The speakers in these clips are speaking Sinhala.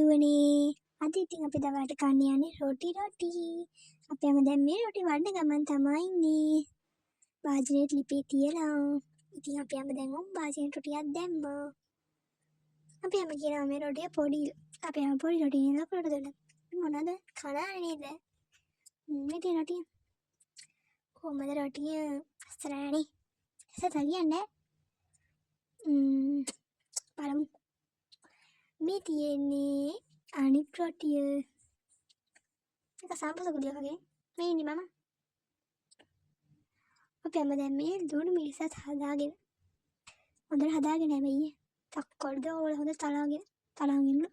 යාළුවනේ. අද ඉතින් අපි දවල්ට කන්න යන්නේ රොටි. අපි හැම දැන් මේ රොටි වඩන ගමන් තමයි ඉන්නේ. වාජනේට ලිපේ තියලා. ඉතින් අපි හැම දැන් වාජනේට රොටියක් දැම්මා. අපි හැම කියනවා මේ රොටිය පොඩි. අපි හැම පොඩි රොටි නේ ලොකු රොටි දෙන්න. මොනවද කනන්නේ නේද? මේ තියෙන රොටිය. කොහමද රොටිය? අස්සරානේ. සතලියන්නේ. බලමු. මේ තියෙන්නේ අනිත් රොටිය. එක සම්පූර්ණ වගේ මේ ඉන්නේ මම. අපි හැම දැන් මේ ලුණු මිරිසත් හදාගෙන හොඳට හදාගෙන හැබැයි තක්කොල්ද ඕල හොඳ තලාගෙන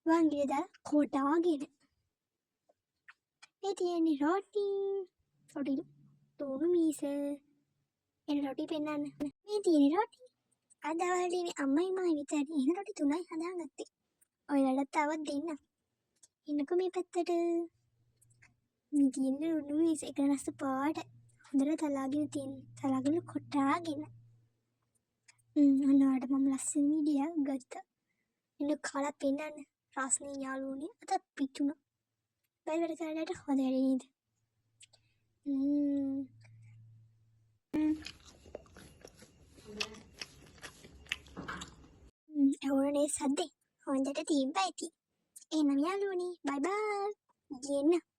වංගියේ දාලා කොටාගෙන මේ තියෙන්නේ රොටි ලුණු මිරිස එන රොටි පෙන්නන්න මේ තියෙන්නේ රොටි අද දවල්ට අම්මයි මායි විතරයි එන රොටි 3යි හදාගත්තේ ඔයාලට තවත් දෙන්න ඉන්නකෝ මේ පැත්තට මේ තියෙන්නේ ලුණු මිරිස එක රස පාට හොඳට තලාගෙන කොටාගෙන අන්නවට මම ලස්සන වීඩියෝයක් ගත්තා. එන්න කාලා පෙන්නන්න රාස්නේ යාළුවනේ අත පිටුණා. බැලුවට කාලයට හොඳයි නේද? එවුනේ සද්දේ හොඳට තිබ්බා ඉතින්. එහෙනම් යාළුවනේ බයි බයි. ගෙන්න